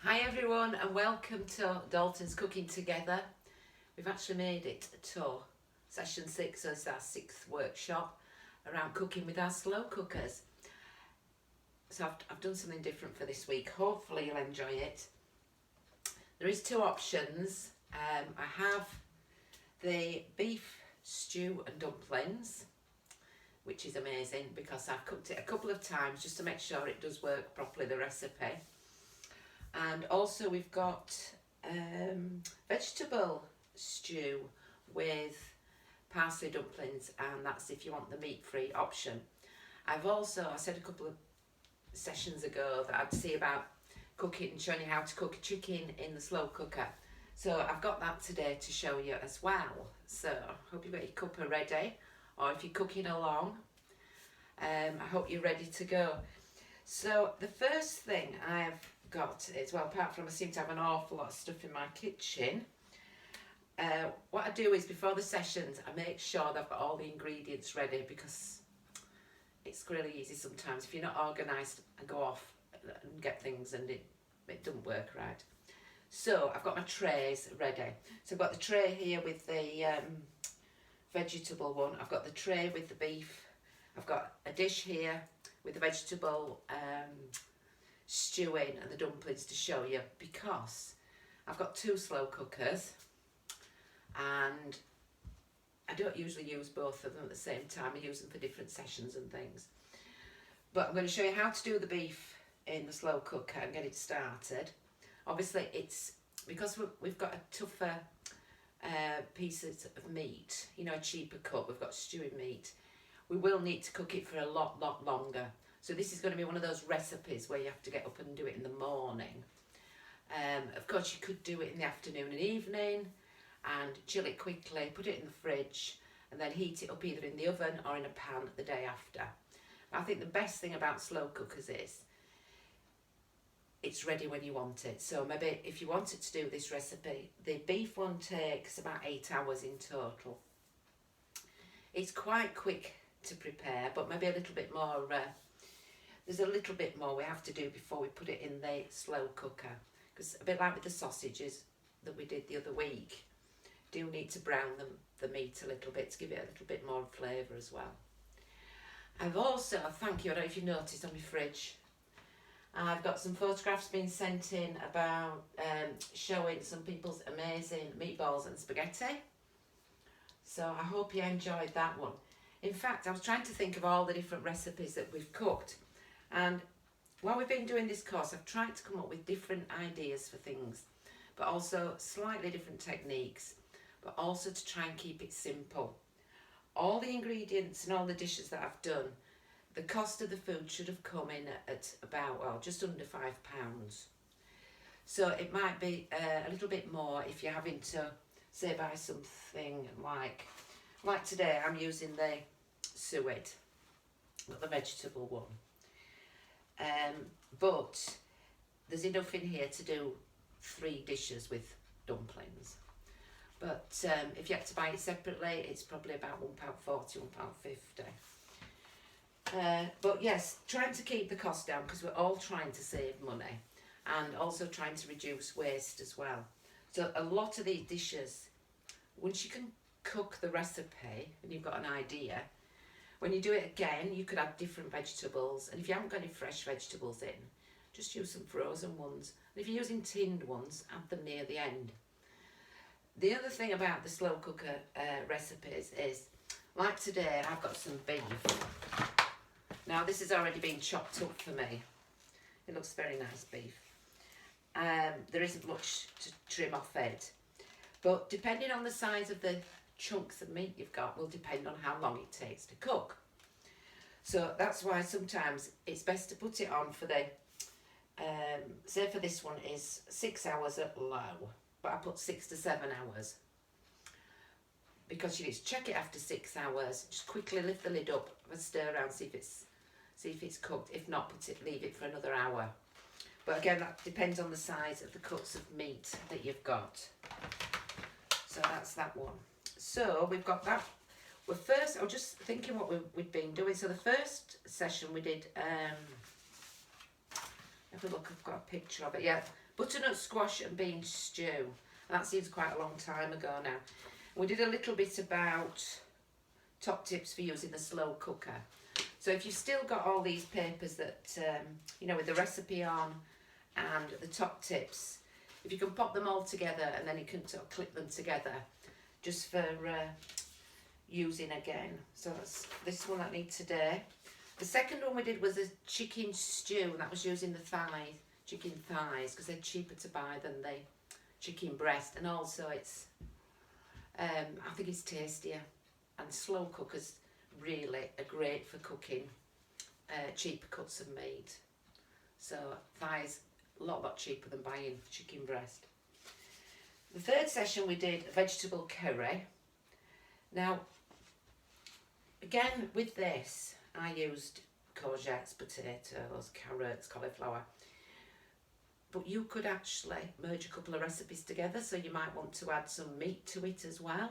Hi everyone and welcome to Dalton's Cooking Together. We've actually made it to session 6, so it's our 6th workshop around cooking with our slow cookers. So I've done something different for this week. Hopefully you'll enjoy it. There is 2 options. I have the beef stew and dumplings, which is amazing because I've cooked it a couple of times just to make sure it does work properly, the recipe. And also we've got vegetable stew with parsley dumplings, and that's if you want the meat-free option. I said a couple of sessions ago that I'd see about cooking and showing you how to cook a chicken in the slow cooker. So I've got that today to show you as well. So I hope you've got your cuppa ready, or if you're cooking along, I hope you're ready to go. So the first thing I've got is, well, apart from I seem to have an awful lot of stuff in my kitchen, what I do is before the sessions I make sure that I've got all the ingredients ready, because it's really easy sometimes if you're not organised and go off and get things and it doesn't work right. So I've got my trays ready. So I've got the tray here with the vegetable one, I've got the tray with the beef, I've got a dish here with the vegetable stewing and the dumplings to show you, because I've got 2 slow cookers and I don't usually use both of them at the same time. I use them for different sessions and things. But I'm going to show you how to do the beef in the slow cooker and get it started. Obviously it's because we've got a tougher pieces of meat, you know, a cheaper cut, we've got stewing meat, we will need to cook it for a lot longer. So this is going to be one of those recipes where you have to get up and do it in the morning. Of course you could do it in the afternoon and evening and chill it quickly, put it in the fridge and then heat it up either in the oven or in a pan the day after. I think the best thing about slow cookers is it's ready when you want it. So maybe if you wanted to do this recipe, the beef one takes about 8 hours in total. It's quite quick to prepare, but maybe a little bit more, there's a little bit more we have to do before we put it in the slow cooker, because a bit like with the sausages that we did the other week, do need to brown the meat a little bit to give it a little bit more flavour as well. I've also, thank you, I don't know if you noticed on my fridge, I've got some photographs being sent in about showing some people's amazing meatballs and spaghetti. So I hope you enjoyed that one. In fact, I was trying to think of all the different recipes that we've cooked, and while we've been doing this course I've tried to come up with different ideas for things, but also slightly different techniques, but also to try and keep it simple. All the ingredients and all the dishes that I've done, the cost of the food should have come in at about, well, just under £5. So it might be a little bit more if you're having to, say, buy something like today I'm using the swede, not the vegetable one. But there's enough in here to do 3 dishes with dumplings. But if you have to buy it separately, it's probably about £1.40, £1.50. But yes, trying to keep the cost down because we're all trying to save money and also trying to reduce waste as well. So a lot of these dishes, once you can cook the recipe and you've got an idea, when you do it again you could add different vegetables, and if you haven't got any fresh vegetables in, just use some frozen ones, and if you're using tinned ones, add them near the end. The other thing about the slow cooker recipes is, like today I've got some beef. Now this has already been chopped up for me. It looks very nice beef. There isn't much to trim off it, but depending on the size of the chunks of meat you've got will depend on how long it takes to cook. So that's why sometimes it's best to put it on for the, say for this one is 6 hours at low, but I put 6 to 7 hours. Because you need to check it after 6 hours, just quickly lift the lid up, have a stir around, see if it's cooked. If not, leave it for another hour. But again, that depends on the size of the cuts of meat that you've got. So that's that one. So we've got that. Well, first, I was just thinking what we'd been doing. So the first session we did, have a look, I've got a picture of it. Yeah, Butternut squash and bean stew. And that seems quite a long time ago now. We did a little bit about top tips for using the slow cooker. So if you've still got all these papers that, you know, with the recipe on and the top tips, if you can pop them all together and then you can sort of clip them together just for using again. So that's this one I need today. The second one we did was a chicken stew, and that was using the chicken thighs, because they're cheaper to buy than the chicken breast, and also it's, I think it's tastier, and slow cookers really are great for cooking cheaper cuts of meat. So thighs a lot cheaper than buying chicken breast. The third session we did a vegetable curry. Now again with this I used courgettes, potatoes, carrots, cauliflower, but you could actually merge a couple of recipes together, so you might want to add some meat to it as well.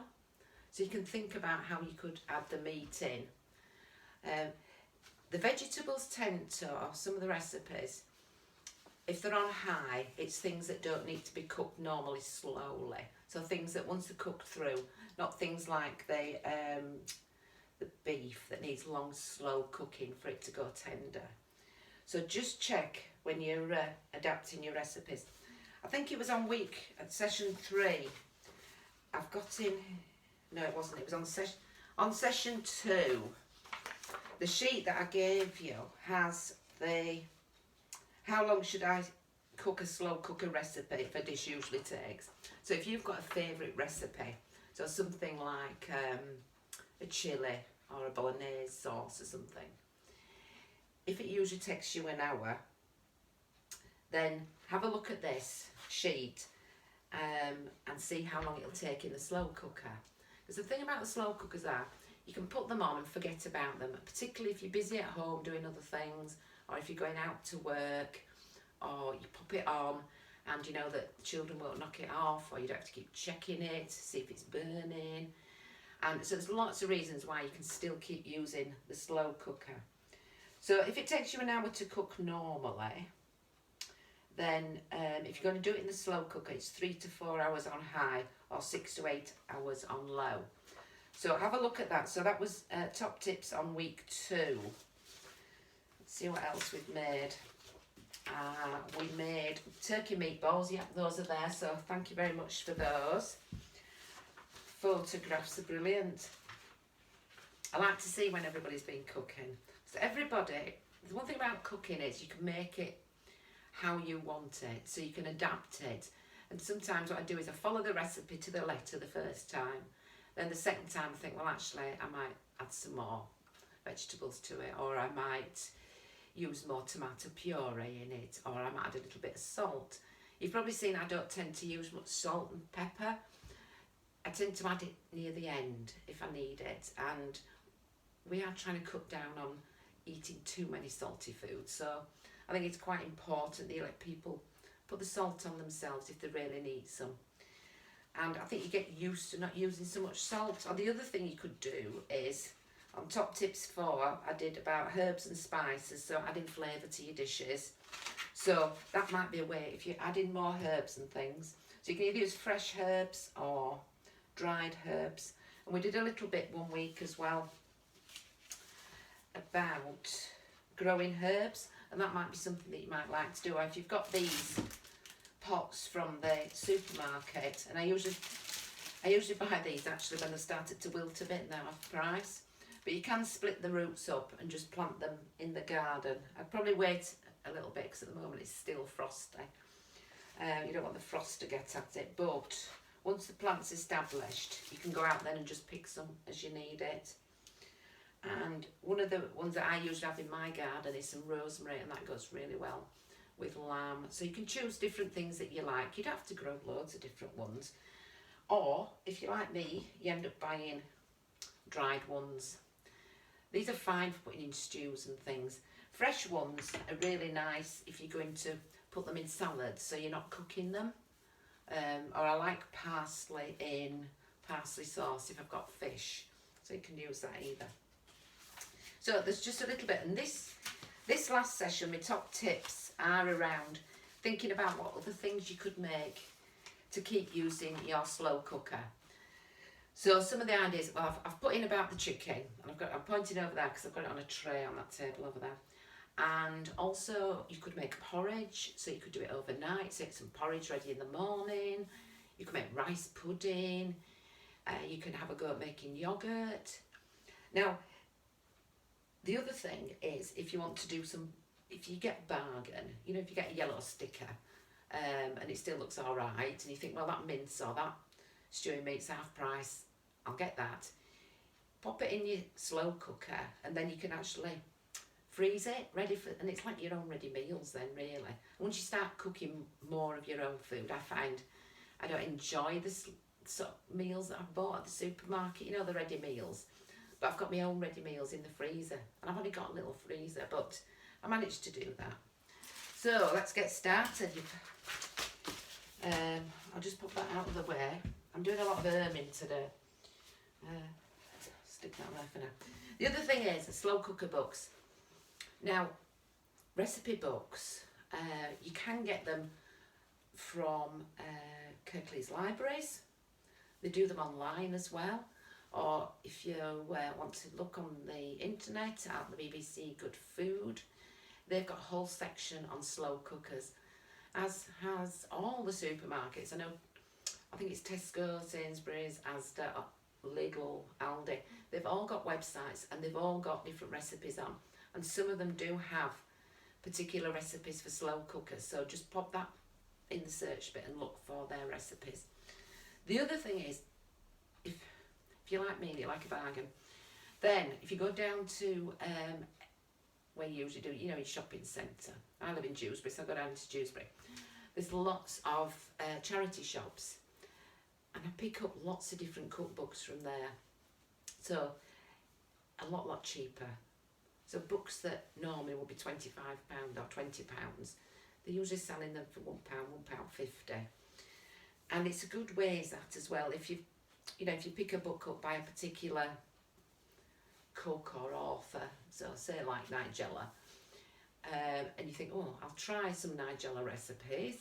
So you can think about how you could add the meat in. The vegetables tend to, or some of the recipes, if they're on high, it's things that don't need to be cooked normally slowly. So things that once they're cooked through, not things like the beef that needs long, slow cooking for it to go tender. So just check when you're adapting your recipes. I think it was on session 3. I've got in, no it wasn't, it was on session 2. The sheet that I gave you has the, how long should I cook a slow cooker recipe if a dish usually takes. So if you've got a favourite recipe, so something like a chilli or a bolognese sauce or something, if it usually takes you an hour, then have a look at this sheet and see how long it'll take in the slow cooker. Because the thing about the slow cookers are, you can put them on and forget about them, particularly if you're busy at home doing other things, or if you're going out to work, or you pop it on and you know that the children won't knock it off, or you don't have to keep checking it to see if it's burning. And so there's lots of reasons why you can still keep using the slow cooker. So if it takes you an hour to cook normally, then if you're going to do it in the slow cooker, it's 3 to 4 hours on high or 6 to 8 hours on low. So have a look at that. So that was top tips on week 2. Let's see what else we've made. We made turkey meatballs. Yep, those are there. So thank you very much for those. Photographs are brilliant. I like to see when everybody's been cooking. So everybody, the one thing about cooking is you can make it how you want it, so you can adapt it. And sometimes what I do is I follow the recipe to the letter the first time. Then the second time I think, well actually I might add some more vegetables to it, or I might use more tomato puree in it, or I might add a little bit of salt. You've probably seen I don't tend to use much salt and pepper. I tend to add it near the end if I need it, and we are trying to cut down on eating too many salty foods, so I think it's quite important that you let people put the salt on themselves if they really need some. And I think you get used to not using so much salt. Or the other thing you could do is, on top tips 4, I did about herbs and spices, so adding flavour to your dishes. So that might be a way if you're adding more herbs and things. So you can either use fresh herbs or dried herbs. And we did a little bit one week as well about growing herbs, and that might be something that you might like to do. Or if you've got these pots from the supermarket, and I usually buy these actually when they've started to wilt a bit now off price, but you can split the roots up and just plant them in the garden. I'd probably wait a little bit because at the moment it's still frosty. You don't want the frost to get at it, but once the plant's established you can go out then and just pick some as you need it. And one of the ones that I usually have in my garden is some rosemary, and that goes really well with lamb. So you can choose different things that you like. You don't have to grow loads of different ones. Or, if you're like me, you end up buying dried ones. These are fine for putting in stews and things. Fresh ones are really nice if you're going to put them in salads, so you're not cooking them. Or I like parsley in parsley sauce if I've got fish, so you can use that either. So there's just a little bit, and this last session, my top tips are around thinking about what other things you could make to keep using your slow cooker. So some of the ideas, well, I've put in about the chicken, and I'm pointing over there because I've got it on a tray on that table over there. And also you could make porridge, so you could do it overnight, so get some porridge ready in the morning. You can make rice pudding. You can have a go at making yogurt. Now, the other thing is, if you want to do some, if you get bargain, you know, if you get a yellow sticker and it still looks all right, and you think, well, that mince or that stewing meat's half price, I'll get that. Pop it in your slow cooker, and then you can actually freeze it, ready for, and it's like your own ready meals then, really. Once you start cooking more of your own food, I find I don't enjoy the sort of meals that I've bought at the supermarket, you know, the ready meals. But I've got my own ready meals in the freezer, and I've only got a little freezer, but I managed to do that. So let's get started. I'll just pop that out of the way. I'm doing a lot of ermine today. Stick that there for now. The other thing is slow cooker books. Now, recipe books, you can get them from Kirklees Libraries. They do them online as well. Or if you want to look on the internet at the BBC Good Food, they've got a whole section on slow cookers, as has all the supermarkets. I think it's Tesco, Sainsbury's, Asda, Lidl, Aldi. They've all got websites and they've all got different recipes on. And some of them do have particular recipes for slow cookers. So just pop that in the search bit and look for their recipes. The other thing is, if you like me and you like a bargain, then if you go down to where you usually do, you know, your shopping centre. I live in Dewsbury, so I go down to Dewsbury. There's lots of charity shops, and I pick up lots of different cookbooks from there. So a lot cheaper. So books that normally would be £25 or £20, they're usually selling them for £1, £1.50. And it's a good way is that as well. If you pick a book up by a particular cook or author, so say like Nigella, and you think, oh, I'll try some Nigella recipes,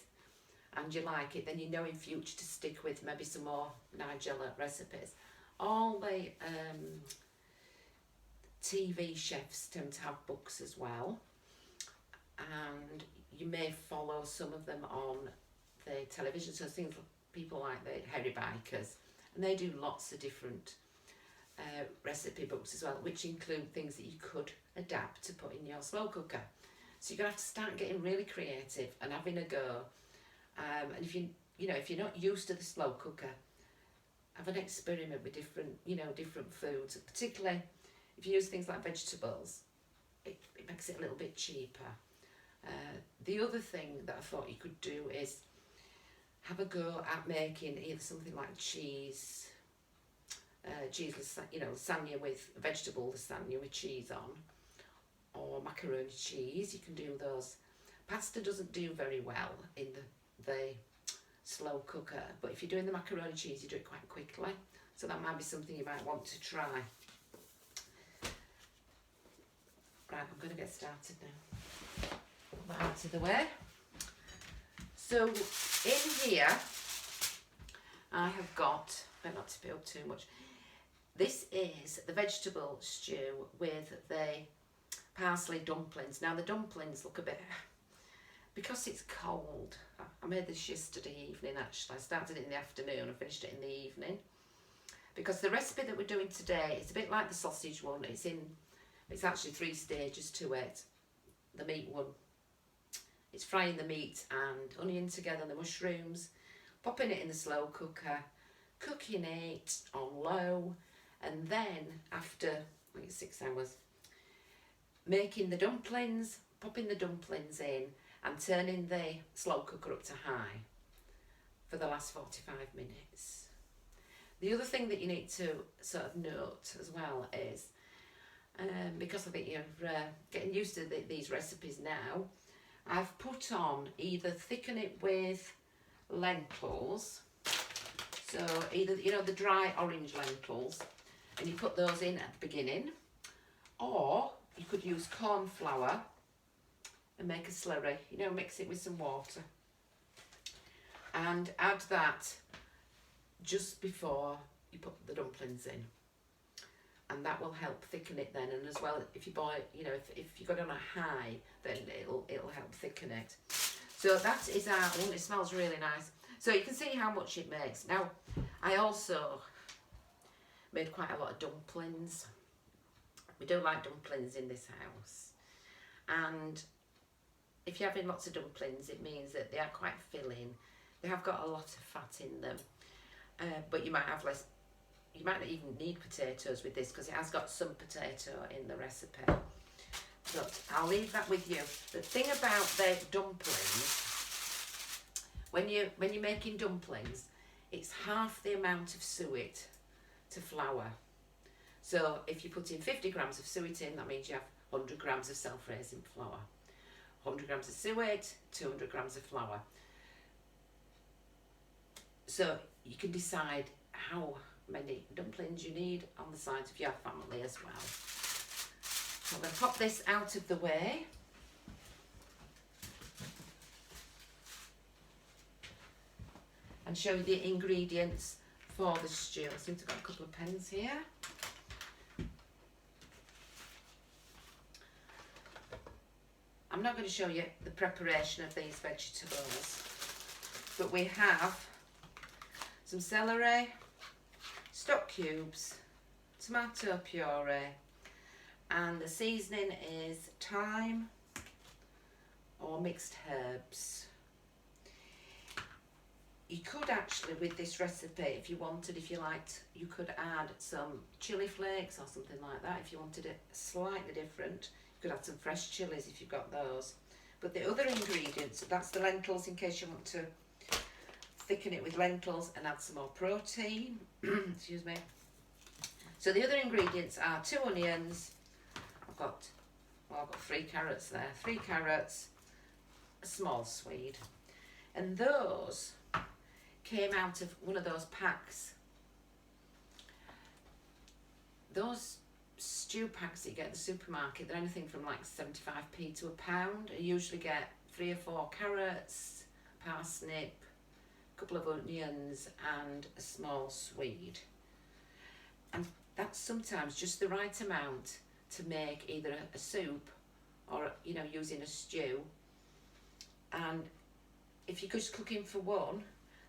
and you like it, then you know in future to stick with maybe some more Nigella recipes. All the TV chefs tend to have books as well, and you may follow some of them on the television, so things like people like the Hairy Bikers, and they do lots of different recipe books as well, which include things that you could adapt to put in your slow cooker. So you're gonna have to start getting really creative and having a go. And if you're not used to the slow cooker, have an experiment with different foods, particularly if you use things like vegetables. It makes it a little bit cheaper. The other thing that I thought you could do is have a go at making either something like cheese lasagna with vegetable lasagna with cheese on, or macaroni cheese. You can do those. Pasta doesn't do very well in the slow cooker, but if you're doing the macaroni cheese, you do it quite quickly. So that might be something you might want to try. Right, I'm going to get started now. Put that out of the way. So in here, I have got, better not to spill too much. This is the vegetable stew with the parsley dumplings. Now the dumplings look a bit, because it's cold, I made this yesterday evening actually. I started it in the afternoon and finished it in the evening. Because the recipe that we're doing today is a bit like the sausage one. It's actually 3 stages to it. The meat one, it's frying the meat and onion together, the mushrooms, popping it in the slow cooker, cooking it on low, and then after, I think it's 6 hours, making the dumplings, popping the dumplings in and turning the slow cooker up to high for the last 45 minutes. The other thing that you need to sort of note as well is, because I think you're getting used to these recipes now, I've put on either thicken it with lentils, so either, the dry orange lentils, and you put those in at the beginning, or you could use corn flour and make a slurry, mix it with some water and add that just before you put the dumplings in, and that will help thicken it then. And as well, if you boil, you know, if you got it on a high, then it'll help thicken it. So that is our one. It smells really nice. So you can see how much it makes. Now, I also made quite a lot of dumplings. We do like dumplings in this house, and if you're having lots of dumplings, it means that they are quite filling. They have got a lot of fat in them, but you might have less. You might not even need potatoes with this because it has got some potato in the recipe. But I'll leave that with you. The thing about the dumplings, when you're making dumplings, it's half the amount of suet to flour. So if you put in 50 grams of suet in, that means you have 100 grams of self-raising flour. 100 grams of suet, 200 grams of flour. So you can decide how many dumplings you need on the size of your family as well. So I'm going to pop this out of the way. And show you the ingredients for the stew. I seem to have got a couple of pens here. I'm not going to show you the preparation of these vegetables, but we have some celery, stock cubes, tomato puree, and the seasoning is thyme or mixed herbs. You could actually, with this recipe, if you wanted, if you liked, you could add some chili flakes or something like that. If you wanted it slightly different, you could add some fresh chilies if you've got those. But the other ingredients, that's the lentils in case you want to thicken it with lentils and add some more protein. Excuse me. So the other ingredients are 2 onions. I've got 3 carrots there. 3 carrots, a small swede. And those came out of one of those packs. Those stew packs that you get at the supermarket, they're anything from like 75p to £1. You usually get 3 or 4 carrots, parsnip, a couple of onions and a small swede. And that's sometimes just the right amount to make either a soup or, you know, using a stew. And if you're just cooking for one,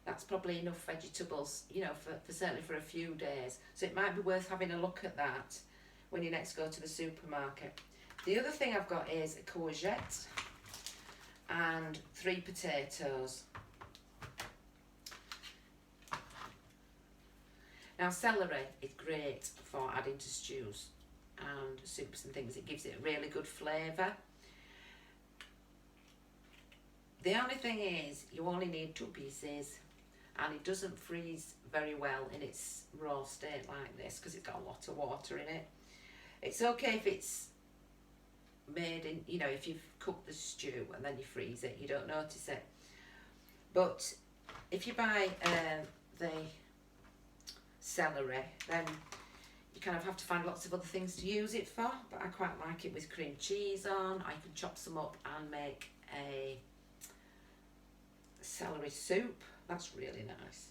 that's probably enough vegetables, you know, for certainly for a few days. So it might be worth having a look at that when you next go to the supermarket. The other thing I've got is a courgette and 3 potatoes. Now celery is great for adding to stews and soups and things. It gives it a really good flavour. The only thing is you only need 2 pieces, and it doesn't freeze very well in its raw state like this because it's got a lot of water in it. It's okay if it's made in, you know, if you've cooked the stew and then you freeze it, you don't notice it. But if you buy the celery, then you kind of have to find lots of other things to use it for. But I quite like it with cream cheese on. I can chop some up and make a celery soup. That's really nice.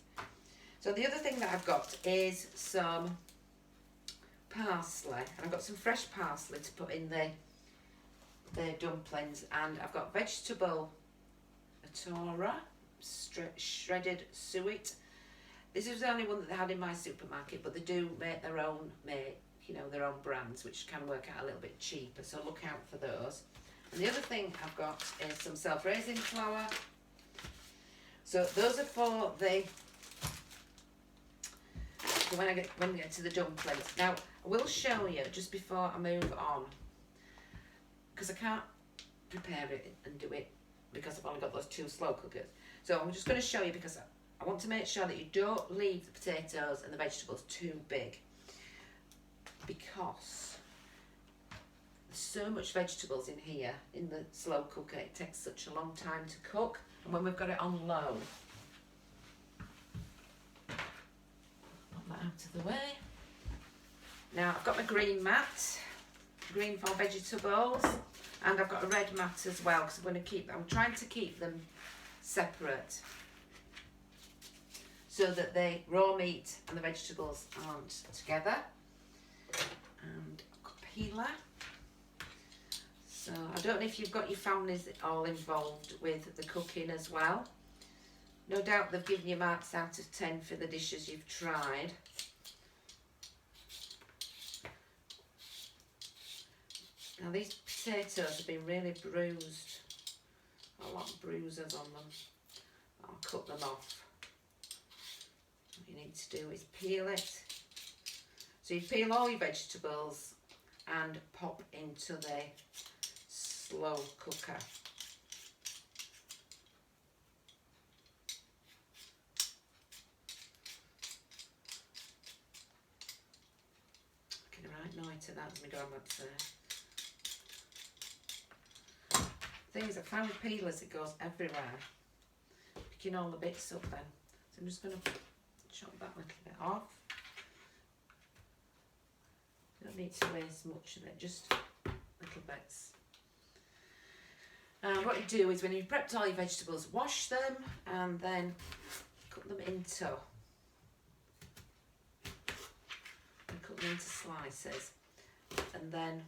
So the other thing that I've got is some parsley. I've got some fresh parsley to put in the dumplings, and I've got vegetable atora, shredded suet. This is the only one that they had in my supermarket, but they do make their own, their own brands, which can work out a little bit cheaper. So look out for those. And the other thing I've got is some self-raising flour. So those are for when we get to the dumplings. Now I will show you just before I move on, because I can't prepare it and do it because I've only got those 2 slow cookers. So I'm just going to show you because I want to make sure that you don't leave the potatoes and the vegetables too big, because there's so much vegetables in here in the slow cooker. It takes such a long time to cook, and when we've got it on low, put that out of the way. Now I've got my green mat, green for vegetables, and I've got a red mat as well because I'm trying to keep them separate. so that the raw meat and the vegetables aren't together. And a peeler. So I don't know if you've got your families all involved with the cooking as well. No doubt they've given you marks out of 10 for the dishes you've tried. Now these potatoes have been really bruised. A lot of bruises on them. I'll cut them off. What you need to do is peel it. So you peel all your vegetables and pop into the slow cooker. Making a right noise to that as my grandma's there. Thing is, I found with peelers it goes everywhere. Picking all the bits up then. So I'm just going to chop that little bit off. Don't need to waste much of it, just little bits. And what you do is when you've prepped all your vegetables, wash them and then cut them into slices, and then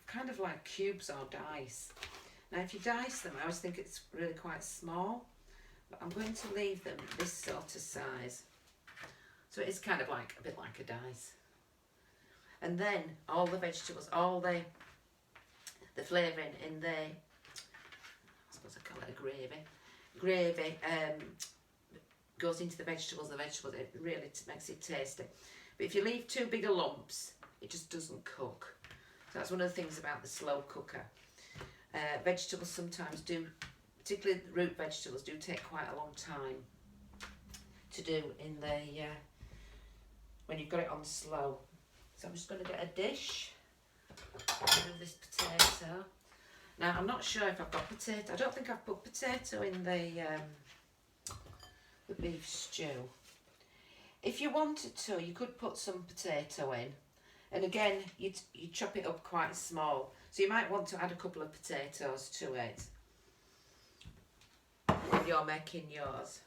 kind of like cubes or dice. Now if you dice them, I always think it's really quite small, but I'm going to leave them this sort of size. So it is kind of like a bit like a dice. And then all the vegetables, all the flavouring in the, I suppose I call it a gravy, goes into the vegetables, it really makes it tasty. But if you leave too big a lumps, it just doesn't cook. So that's one of the things about the slow cooker. Vegetables sometimes do, particularly root vegetables, do take quite a long time to do in the, when you've got it on slow. So I'm just going to get a dish of this potato. Now I'm not sure if I've got potato. I don't think I've put potato in the beef stew. If you wanted to, you could put some potato in, and again you chop it up quite small, so you might want to add a couple of potatoes to it when you're making yours.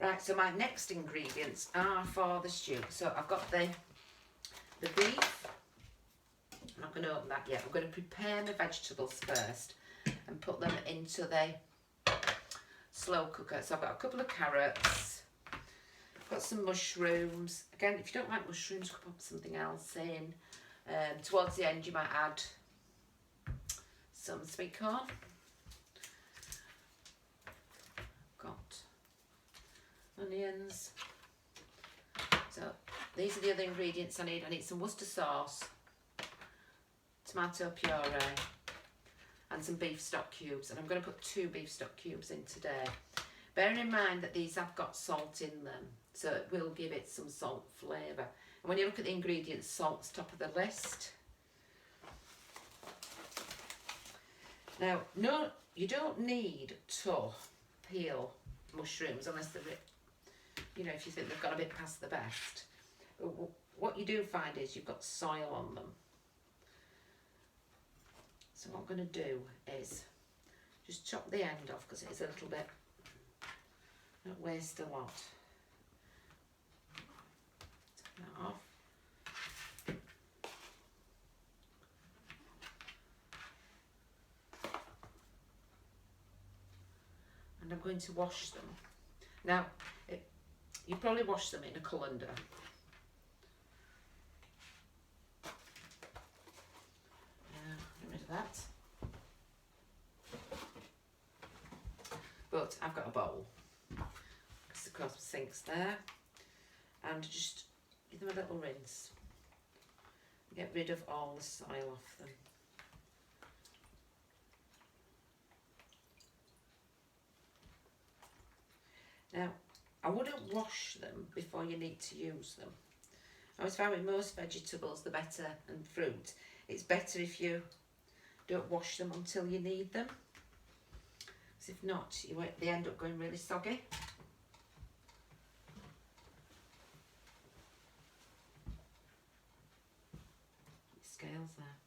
Right, so my next ingredients are for the stew. So I've got the beef. I'm not going to open that yet. I'm going to prepare my vegetables first and put them into the slow cooker. So I've got a couple of carrots. I've got some mushrooms. Again, if you don't like mushrooms, you could put something else in. Towards the end, you might add some sweet corn. Got onions. So these are the other ingredients I need. I need some Worcester sauce, tomato puree, and some beef stock cubes. And I'm going to put 2 beef stock cubes in today. Bearing in mind that these have got salt in them, so it will give it some salt flavour. And when you look at the ingredients, salt's top of the list. Now, no, you don't need to peel mushrooms unless they're, you know, if you think they've got a bit past the best. But what you do find is you've got soil on them. So what I'm going to do is just chop the end off because it is a little bit, don't waste a lot. Take that off. And I'm going to wash them. Now, you probably wash them in a colander. Get rid of that. But I've got a bowl. Because of course the sink's there. And just give them a little rinse. Get rid of all the soil off them. Now, I wouldn't wash them before you need to use them. I always find with most vegetables, the better, and fruit, it's better if you don't wash them until you need them. Because if not, they end up going really soggy. Scales there.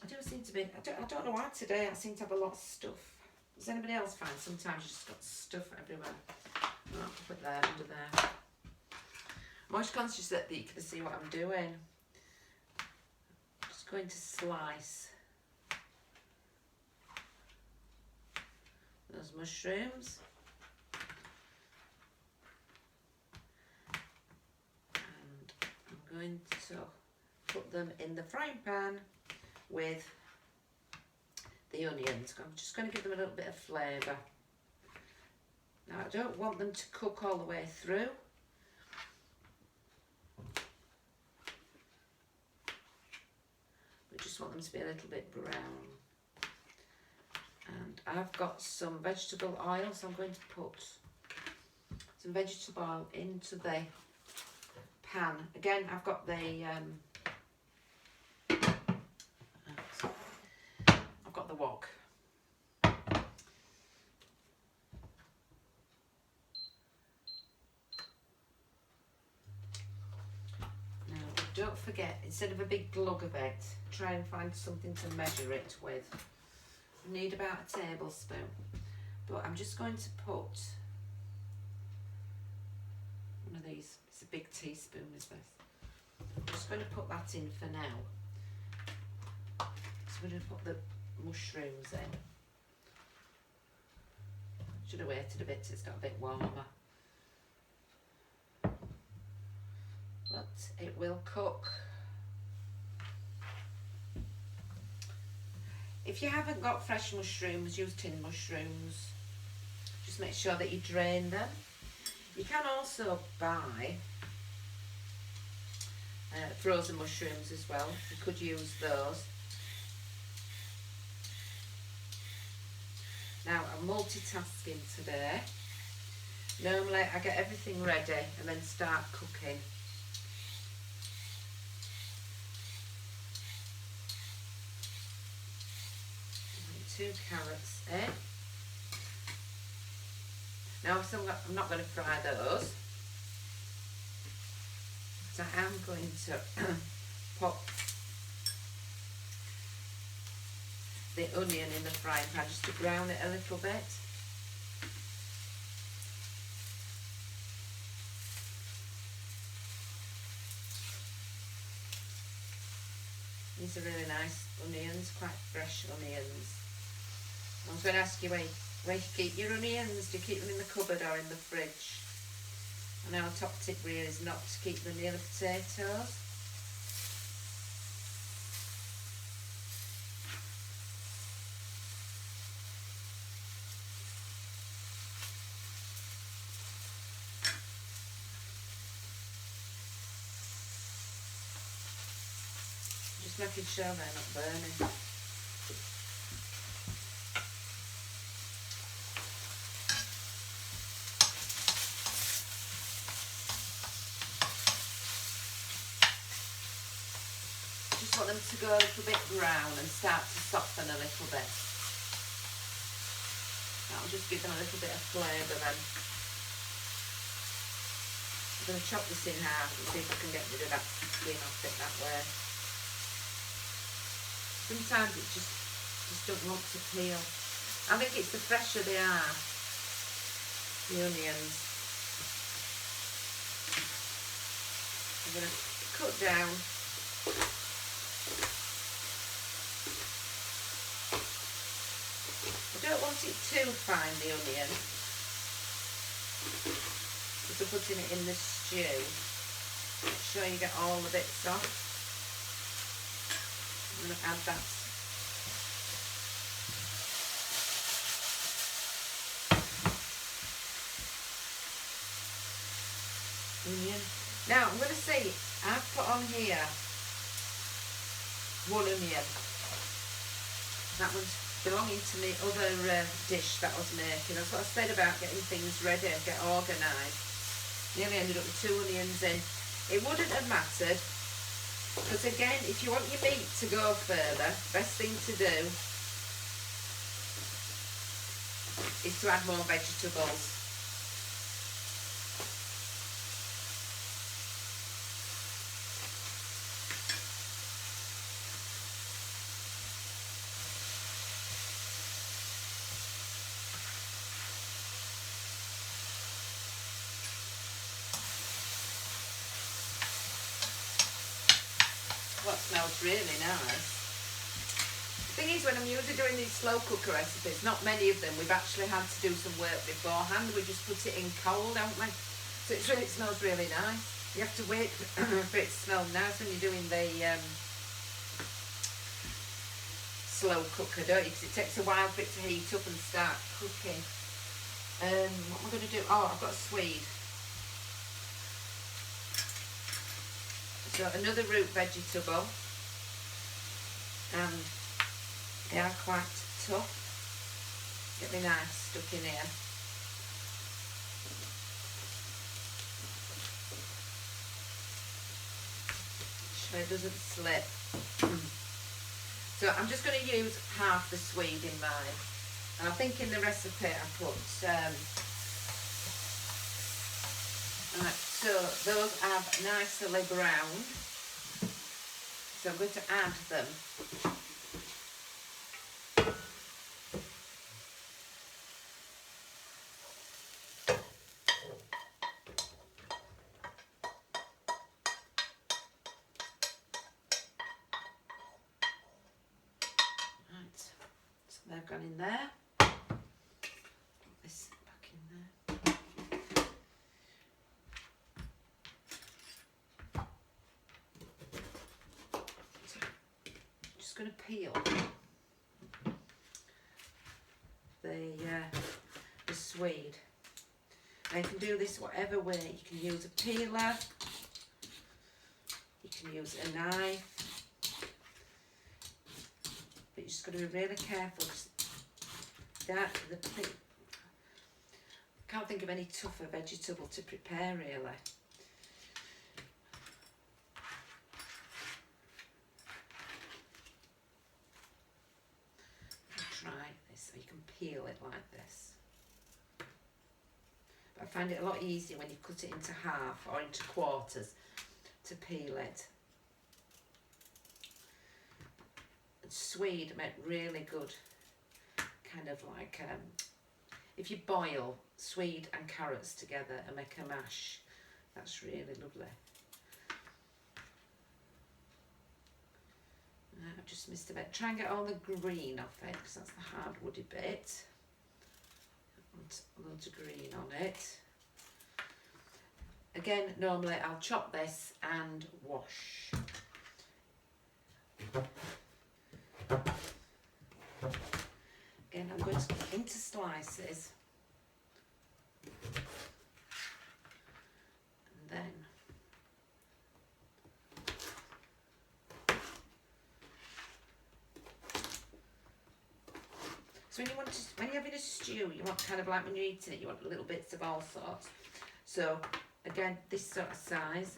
I do seem to be, I don't know why today I seem to have a lot of stuff. Does anybody else find sometimes you just got stuff everywhere? I'll put it there, under there. I'm always conscious that you can see what I'm doing. Just going to slice those mushrooms. And I'm going to put them in the frying pan with the onions. I'm just going to give them a little bit of flavour. Now I don't want them to cook all the way through. I just want them to be a little bit brown. And I've got some vegetable oil, so I'm going to put some vegetable oil into the pan. Again, I've got the wok. Now, don't forget, instead of a big glug of it, try and find something to measure it with. You need about a tablespoon, but I'm just going to put one of these. It's a big teaspoon, is this? I'm just going to put that in for now. So I'm going to put the mushrooms in. Should have waited a bit till it's got a bit warmer. But it will cook. If you haven't got fresh mushrooms, use tin mushrooms. Just make sure that you drain them. You can also buy frozen mushrooms as well. You could use those. Now I'm multitasking today. Normally I get everything ready and then start cooking. 2 carrots in. Now I'm not going to fry those. So I am going to pop the onion in the frying pan just to brown it a little bit. These are really nice onions, quite fresh onions. I was going to ask you where you keep your onions. Do you keep them in the cupboard or in the fridge? And our top tip really is not to keep them near the potatoes. Just making sure they're not burning. Want them to go a little bit brown and start to soften a little bit. That'll just give them a little bit of flavour then. I'm going to chop this in half and see if I can get rid of that skin off it that way. Sometimes it just doesn't want to peel. I think it's the fresher they are, the onions. I'm going to cut down. I don't want it too fine, the onion, because we're putting it in the stew. Make sure you get all the bits off. I'm going to add that. Onion. Now I'm going to say I've put on here 1 onion. That one's belonging to my other dish that I was making. That's what I said about getting things ready, get organised. Nearly ended up with 2 onions in. It wouldn't have mattered, because again, if you want your meat to go further, best thing to do is to add more vegetables. smells really nice. The thing is, when I'm usually doing these slow cooker recipes, not many of them, we've actually had to do some work beforehand. We just put it in cold, don't we? So it smells really nice. You have to wait for it to smell nice when you're doing the slow cooker, don't you? Because it takes a while for it to heat up and start cooking. What am I going to do? Oh, I've got a swede. So another root vegetable, and they are quite tough. Get me nice stuck in here. So it doesn't slip. So I'm just going to use half the swede in mine. And I think in the recipe I put, right, so those have nicely browned. So I'm going to add them. Right, so they've gone in there. This back in there. So, just going to peel the swede. And you can do this whatever way. You can use a peeler, you can use a knife, but you just got to be really careful. I can't think of any tougher vegetable to prepare really. Try this so you can peel it like this. But I find it a lot easier when you cut it into half or into quarters to peel it. And swede make really good kind of like if you boil swede and carrots together and make a mash, that's really lovely. I've just missed a bit. Try and get all the green off it because that's the hard woody bit. Want loads of green on it. Again, normally I'll chop this and wash. Again, I'm going to cut into slices. And then so when you're having a stew, you want kind of like when you're eating it, you want little bits of all sorts. So again, this sort of size,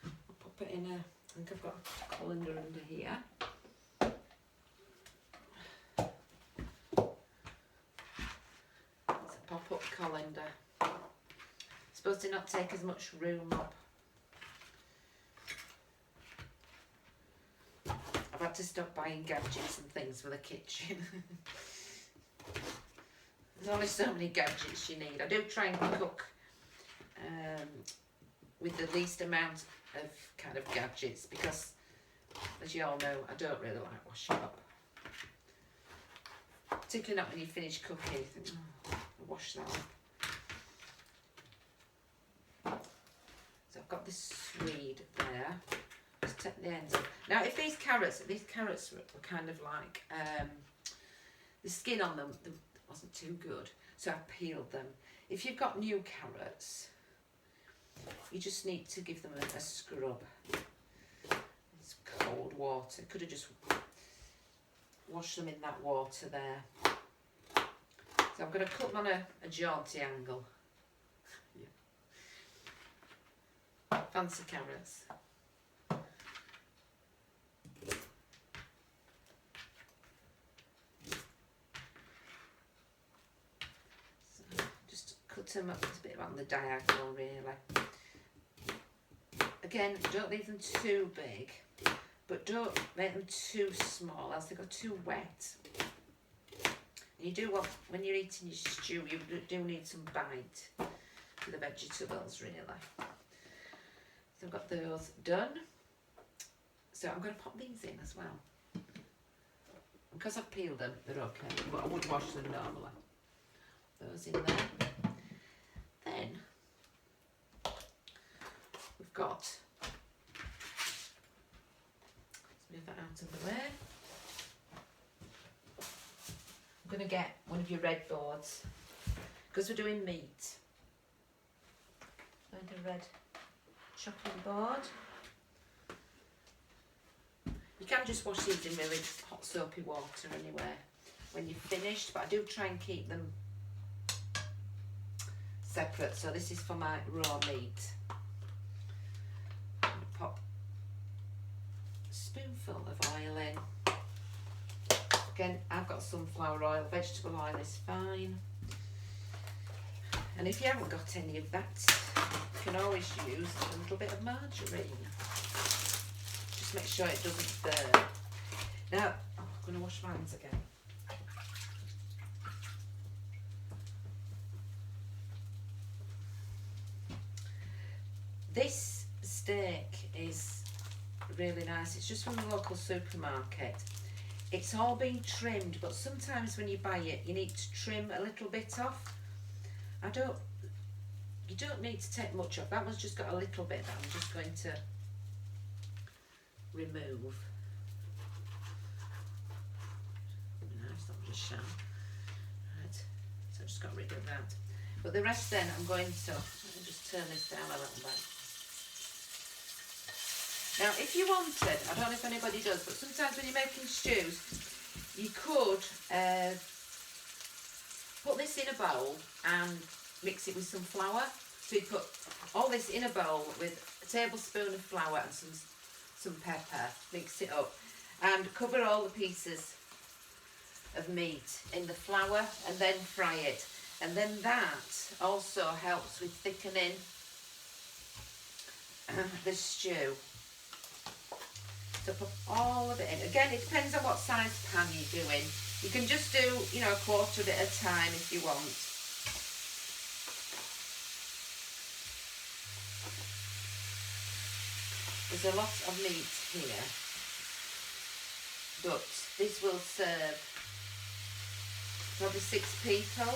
I'll pop it in I think I've got a colander under here. It's a pop-up colander. It's supposed to not take as much room up. I've had to stop buying gadgets and things for the kitchen. There's only so many gadgets you need. I do try and cook with the least amount of kind of gadgets because, as you all know, I don't really like washing up. Particularly not when you finish cooking. You think, oh, I'll wash that up. So I've got this swede there. Just take the ends off. Now, if these carrots were kind of like the skin on them wasn't too good, so I peeled them. If you've got new carrots, you just need to give them a scrub. It's cold water. Could have just washed them in that water there. So I'm going to cut them on a jaunty angle. Yeah. Fancy carrots. Them up a bit on the diagonal really. Again, don't leave them too big, but don't make them too small else they go too wet. And you do want, when you're eating your stew, you do need some bite for the vegetables really. So I've got those done. So I'm going to pop these in as well. Because I've peeled them, they're okay, but I would wash them normally. Those in there. Then we've got, let's move that out of the way. I'm going to get one of your red boards because we're doing meat. And a red chopping board. You can just wash these in really hot soapy water anyway when you've finished, but I do try and keep them separate. So this is for my raw meat. I'm going to pop a spoonful of oil in. Again, I've got sunflower oil, vegetable oil is fine. And if you haven't got any of that, you can always use a little bit of margarine. Just make sure it doesn't burn. Now, I'm going to wash my hands again. This steak is really nice. It's just from the local supermarket. It's all been trimmed, but sometimes when you buy it, you need to trim a little bit off. You don't need to take much off. That one's just got a little bit that I'm just going to remove. Nice, that was a sham. Right, so I just got rid of that. But the rest then I'm going to, let me just turn this down a little bit. Now if you wanted, I don't know if anybody does, but sometimes when you're making stews, you could put this in a bowl and mix it with some flour. So you put all this in a bowl with a tablespoon of flour and some pepper, mix it up and cover all the pieces of meat in the flour and then fry it. And then that also helps with thickening the stew. So put all of it in. Again, it depends on what size pan you're doing. You can just do, you know, a quarter of it at a time if you want. There's a lot of meat here, but this will serve probably 6 people.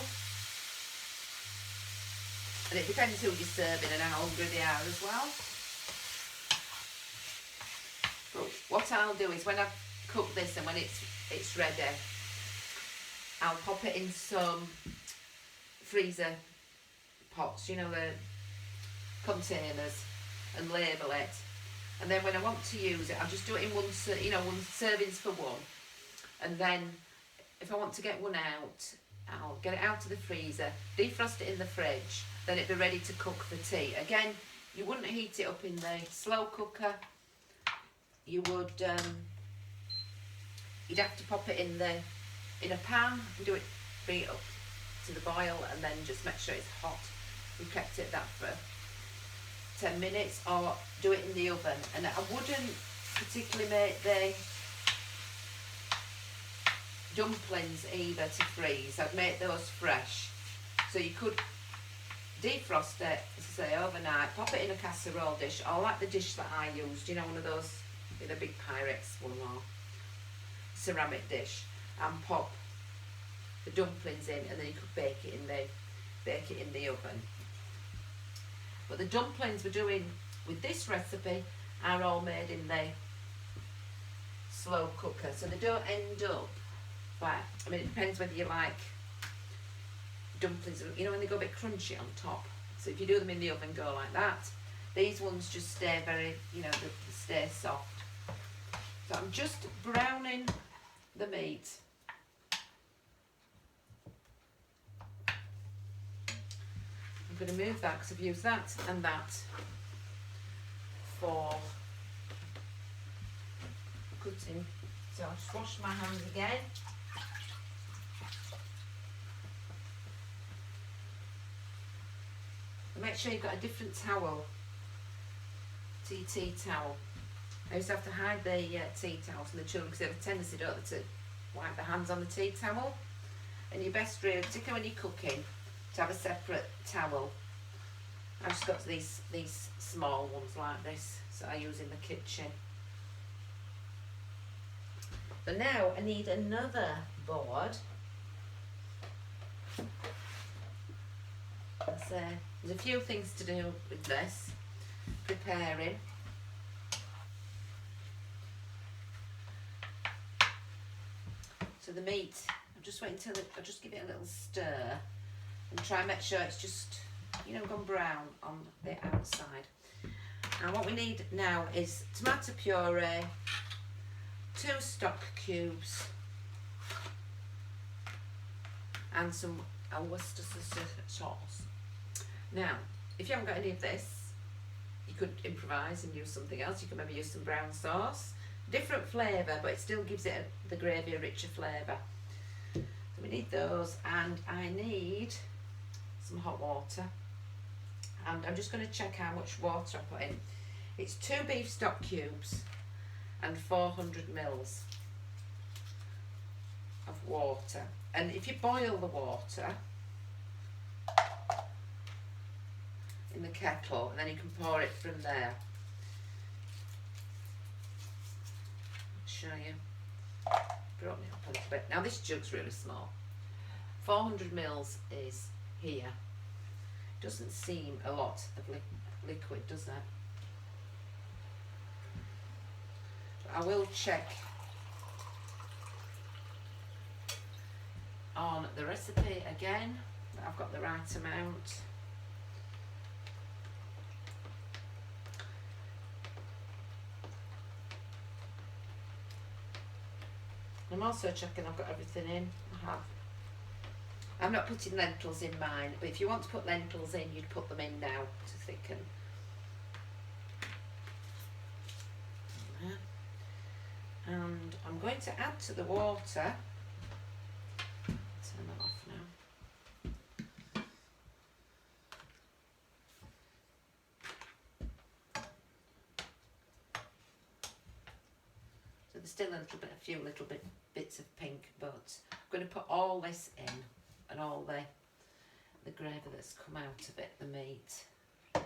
And it depends who you're serving and how hungry they are as well. But what I'll do is when I've cooked this and when it's ready, I'll pop it in some freezer pots, you know, the containers, and label it. And then when I want to use it, I'll just do it in one servings for one. And then if I want to get one out, I'll get it out of the freezer, defrost it in the fridge, then it'll be ready to cook for tea. Again, you wouldn't heat it up in the slow cooker. You would, you'd have to pop it in a pan, do it, bring it up to the boil, and then just make sure it's hot. We kept it that for 10 minutes, or do it in the oven. And I wouldn't particularly make the dumplings either to freeze. I'd make those fresh. So you could defrost it, as I say, overnight, pop it in a casserole dish, or like the dish that I used, you know, one of those with a big Pyrex one or ceramic dish, and pop the dumplings in, and then you could bake it in the oven. But the dumplings we're doing with this recipe are all made in the slow cooker, so they don't end up like, I mean, it depends whether you like dumplings, you know, when they go a bit crunchy on top. So if you do them in the oven, go like that. These ones just stay very, you know, they stay soft. So I'm just browning the meat. I'm going to move that because I've used that and that for cutting. So I'll just wash my hands again. And make sure you've got a different towel to your tea towel. I used to have to hide the tea towels from the children because they have a tendency, don't they, to wipe their hands on the tea towel. And you're best really, particularly when you're cooking, to have a separate towel. I've just got these small ones like this, so I use in the kitchen. So now I need another board. There's a few things to do with this. Preparing. So the meat, I'm just waiting till I'll just give it a little stir and try and make sure it's just, you know, gone brown on the outside. And what we need now is tomato puree, 2 stock cubes, and some Worcestershire sauce. Now, if you haven't got any of this, you could improvise and use something else. You could maybe use some brown sauce. Different flavour, but it still gives it the gravy a richer flavour. So we need those, and I need some hot water. And I'm just going to check how much water I put in. It's 2 beef stock cubes and 400 mils of water. And if you boil the water in the kettle, and then you can pour it from there. I'll show you. Brought me up a little bit. Now this jug's really small. 400 mils is here. Doesn't seem a lot of liquid, does that? But I will check on the recipe again that I've got the right amount. I'm also checking I've got everything in. I have. I'm not putting lentils in mine, but if you want to put lentils in, you'd put them in now to thicken. And I'm going to add to the water. Turn that off now. So there's still a few little bits of pink, but I'm going to put all this in, and all the gravy that's come out of it, the meat. Out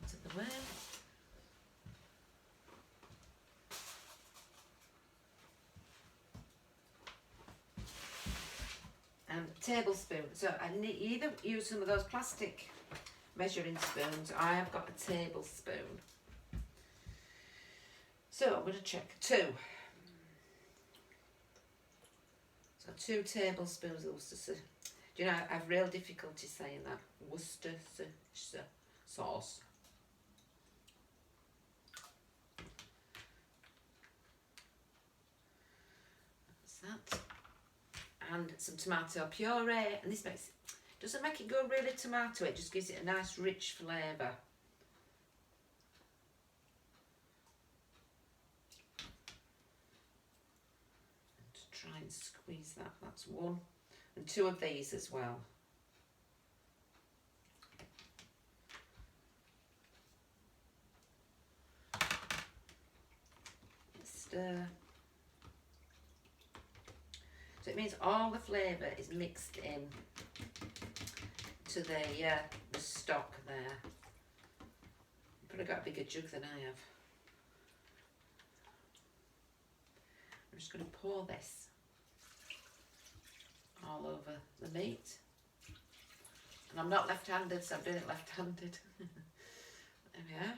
of the way. And a tablespoon. So I need either use some of those plastic measuring spoons, or I have got a tablespoon. So I'm going to check 2. So 2 tablespoons of Worcestershire. Do you know, I have real difficulty saying that. Worcestershire sauce. That's that. And some tomato puree. And this doesn't make it go really tomato, it just gives it a nice rich flavour. Try and squeeze that. That's 1, and 2 of these as well. Stir. So it means all the flavour is mixed in to the stock there. You've probably got a bigger jug than I have. I'm just going to pour this all over the meat. And I'm not left-handed, so I'm doing it left-handed. There we are.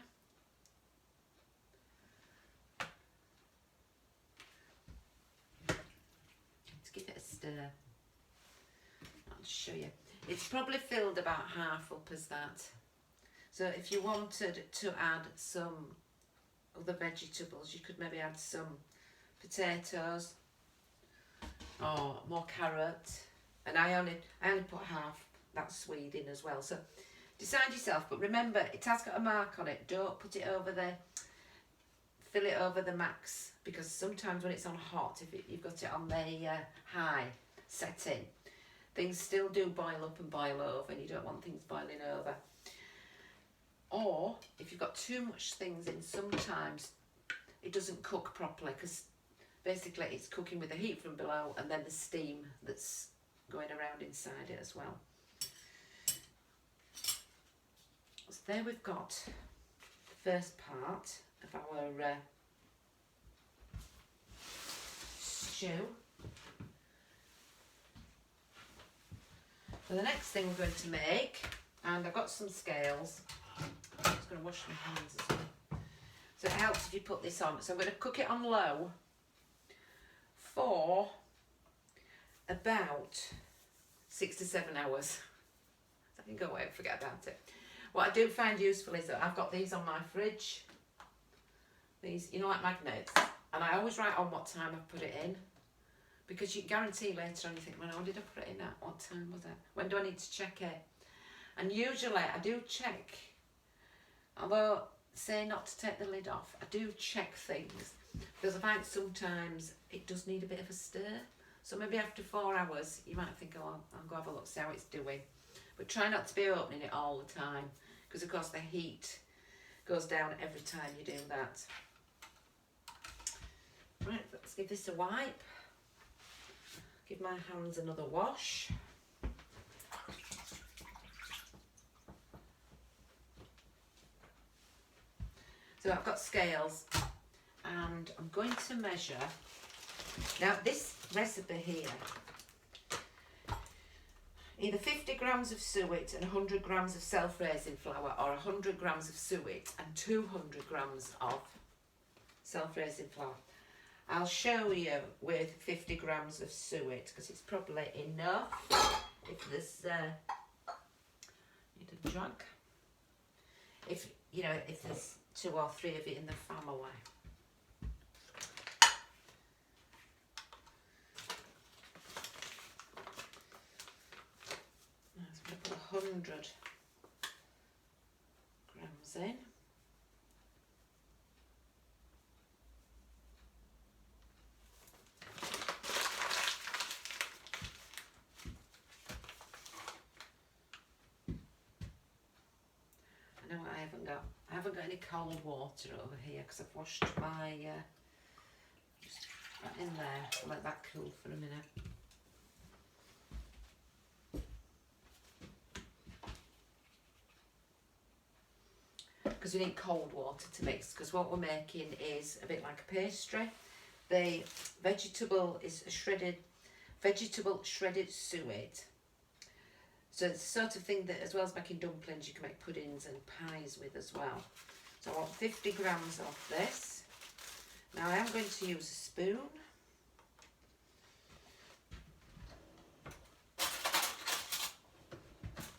Let's give it a stir. I'll show you. It's probably filled about half up as that. So if you wanted to add some other vegetables, you could maybe add some potatoes or more carrot, and I only put half that swede in as well. So decide yourself, but remember it has got a mark on it. Don't put it over there, fill it over the max, because sometimes when it's on hot, if you've got it on the high setting, things still do boil up and boil over, and you don't want things boiling over. Or if you've got too much things in, sometimes it doesn't cook properly, because basically it's cooking with the heat from below and then the steam that's going around inside it as well. there we've got the first part of our stew. So the next thing we're going to make, and I've got some scales. I'm just going to wash my hands as well. So it helps if you put this on. So I'm going to cook it on low for about 6 to 7 hours. I can go away and forget about it. What I do find useful is that I've got these on my fridge. These, you know, like magnets. And I always write on what time I've put it in. Because you can guarantee later on you think, well, when did I put it in at? What time was it? When do I need to check it? And usually I do check. Although, say not to take the lid off, I do check things. Because I find sometimes it does need a bit of a stir. So maybe after 4 hours, you might think, oh, I'll go have a look, see how it's doing. But try not to be opening it all the time. Because of course the heat goes down every time you do that. Right, let's give this a wipe. Give my hands another wash. So I've got scales and I'm going to measure. Now this recipe here, either 50 grams of suet and 100 grams of self-raising flour, or 100 grams of suet and 200 grams of self-raising flour. I'll show you with 50 grams of suet because it's probably enough. If there's need a jug. If you know, if there's 2 or 3 of you in the family. I'm going to put 100 grams in. I know what I haven't got any cold water over here because I've washed my just put that in there. I'll let that cool for a minute. Because we need cold water to mix, because what we're making is a bit like a pastry. The vegetable is a vegetable shredded suet. So it's the sort of thing that, as well as making dumplings, you can make puddings and pies with as well. So I want 50 grams of this. Now I am going to use a spoon.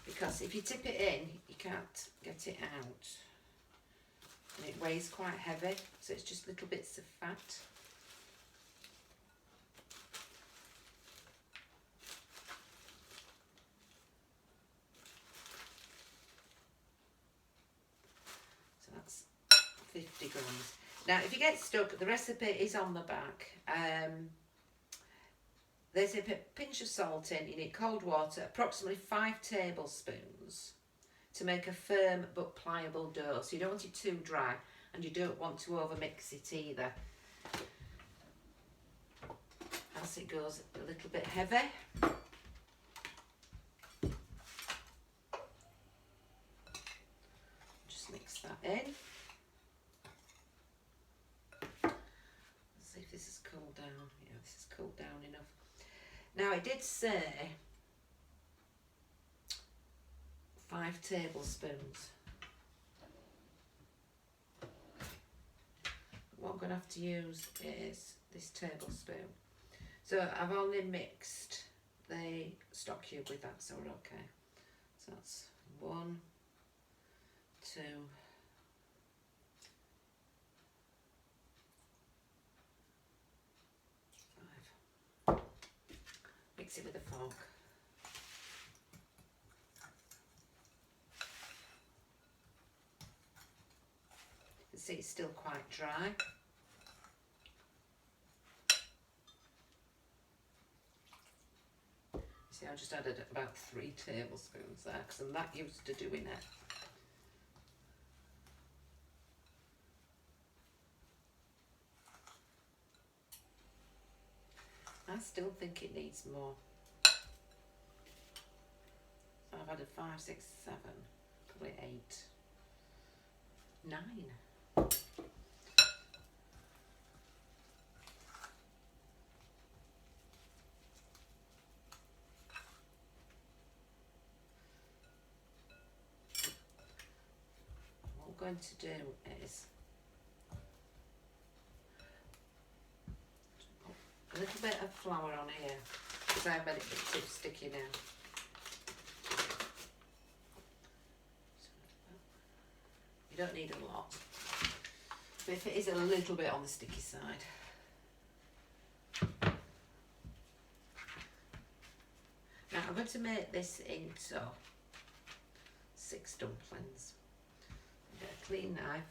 Because if you tip it in, you can't get it out. And it weighs quite heavy, so it's just little bits of fat. So that's 50 grams. Now, if you get stuck, the recipe is on the back. There's a pinch of salt in. You need cold water, approximately 5 tablespoons. To make a firm but pliable dough. So you don't want it too dry and you don't want to over mix it either. As it goes a little bit heavy. Just mix that in. Let's see if this has cooled down. Yeah, this has cooled down enough. Now it did say 5 tablespoons. What I'm going to have to use is this tablespoon. So I've only mixed the stock cube with that, so we're okay. So that's 1, 2, 5. Mix it with a fork. See, it's still quite dry. See, I just added about 3 tablespoons there because I'm that used to doing it. I still think it needs more. So I've added 5, 6, 7, probably 8. 9. What we're going to do is a little bit of flour on here because I've made it a bit too sticky now. You don't need a lot, but if it is a little bit on the sticky side. Now I'm going to make this into 6 dumplings. Get a clean knife.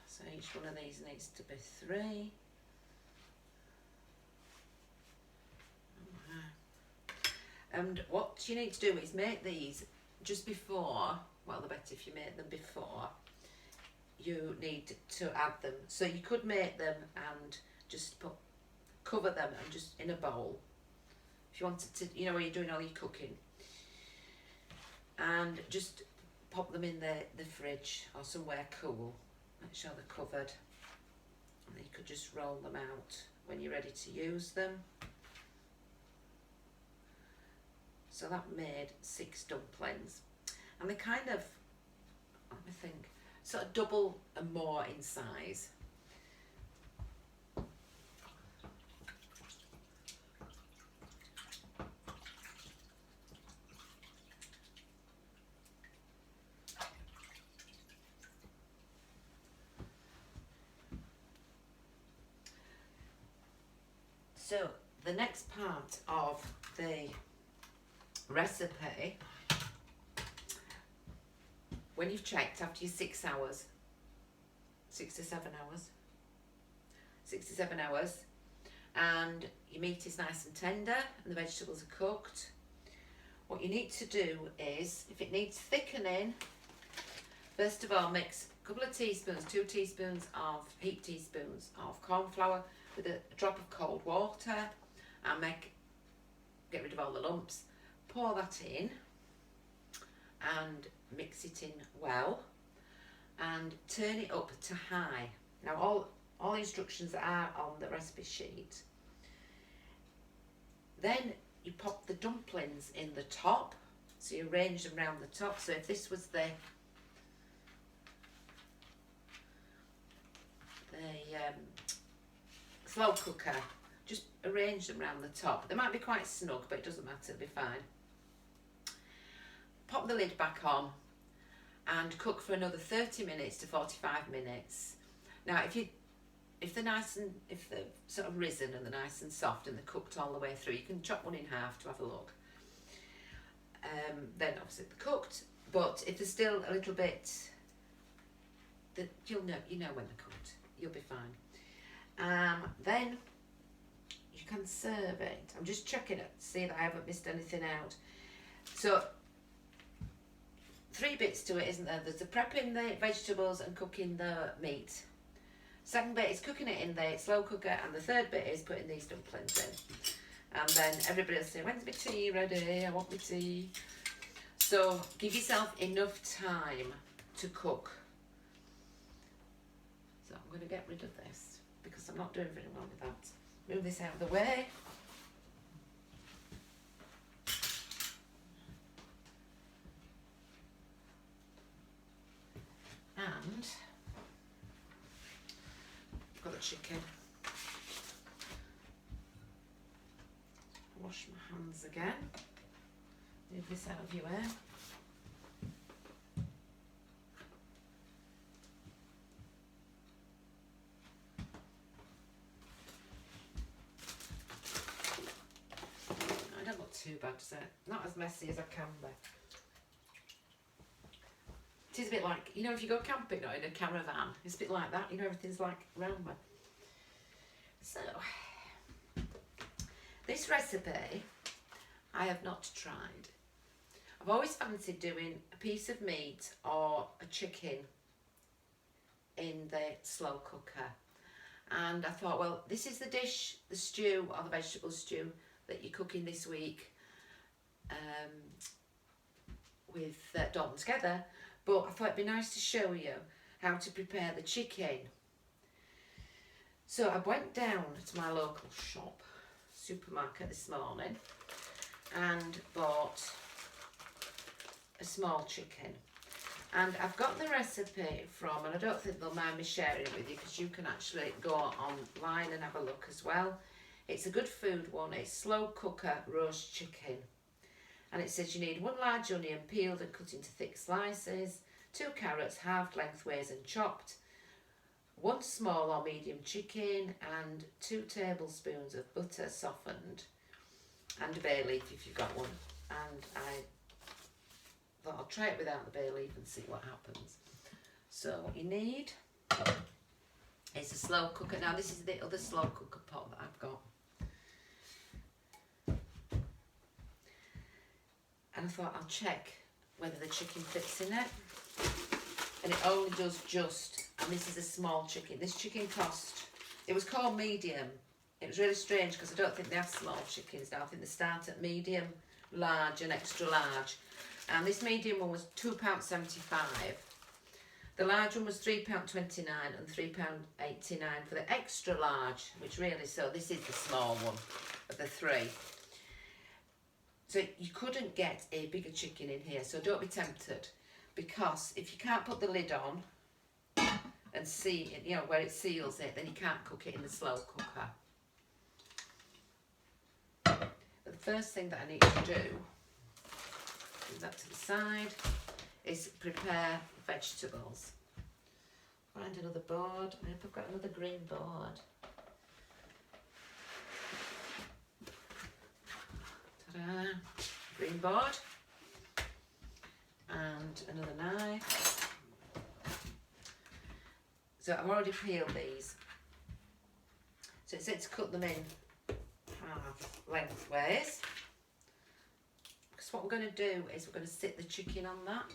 So each one of these needs to be 3. And what you need to do is make these just before, well the better if you make them before you need to add them. So you could make them and just cover them and just in a bowl. If you wanted to, you know, where you're doing all your cooking. And just pop them in the fridge or somewhere cool. Make sure they're covered. And then you could just roll them out when you're ready to use them. So that made 6 dumplings. And they're kind of, let me think, sort of double and more in size. So the next part of the recipe, when you've checked after your 6 hours, 6 to 7 hours, 6 to 7 hours, and your meat is nice and tender and the vegetables are cooked, what you need to do is, if it needs thickening, first of all mix a couple of teaspoons, 2 teaspoons of heaped teaspoons of corn flour with a drop of cold water, and get rid of all the lumps. Pour that in and mix it in well and turn it up to high. Now all the instructions are on the recipe sheet. Then you pop the dumplings in the top, so you arrange them around the top. So if this was the slow cooker, just arrange them around the top. They might be quite snug, but it doesn't matter, it'll be fine. Pop the lid back on and cook for another 30 minutes to 45 minutes. Now if they're sort of risen and they're nice and soft and they're cooked all the way through, you can chop one in half to have a look. Then obviously they're cooked, but if they're still a little bit, you know when they're cooked, you'll be fine. Then you can serve it. I'm just checking it, see that I haven't missed anything out. So 3 bits to it, isn't there? There's the prepping the vegetables and cooking the meat. Second bit is cooking it in the slow cooker, and the third bit is putting these dumplings in. And then everybody will say, when's my tea ready? I want my tea. So give yourself enough time to cook. So I'm going to get rid of this because I'm not doing very well with that. Move this out of the way. And I've got the chicken. Wash my hands again. Move this out of your way. I don't look too bad, does it? Not as messy as I can be. It is a bit like, you know, if you go camping or in a caravan, it's a bit like that, you know, everything's like around me. So, this recipe I have not tried. I've always fancied doing a piece of meat or a chicken in the slow cooker. And I thought, well, this is the dish, the stew or the vegetable stew that you're cooking this week. Dalton together, but I thought it'd be nice to show you how to prepare the chicken. So I went down to my local supermarket this morning and bought a small chicken. And I've got the recipe from, and I don't think they'll mind me sharing it with you because you can actually go online and have a look as well. It's a good food one. It's slow cooker roast chicken. And it says you need 1 large onion peeled and cut into thick slices, 2 carrots halved lengthways and chopped, 1 small or medium chicken, and 2 tablespoons of butter softened, and a bay leaf if you've got one. And I thought I'll try it without the bay leaf and see what happens. So what you need is a slow cooker. Now this is the other slow cooker pot that I've got. And I thought I'll check whether the chicken fits in it. And it only does just, and this is a small chicken. This chicken cost, it was called medium. It was really strange because I don't think they have small chickens now. I think they start at medium, large and extra large. And this medium one was £2.75. The large one was £3.29 and £3.89 for the extra large, which really, so this is the small one of the 3. So you couldn't get a bigger chicken in here, so don't be tempted, because if you can't put the lid on and see it, you know, where it seals it, then you can't cook it in the slow cooker. But the first thing that I need to do, move that to the side, is prepare vegetables. Find another board. I hope I've got another green board. Green board and another knife. So I've already peeled these. So it said to cut them in half lengthways. Because what we're going to do is we're going to sit the chicken on that.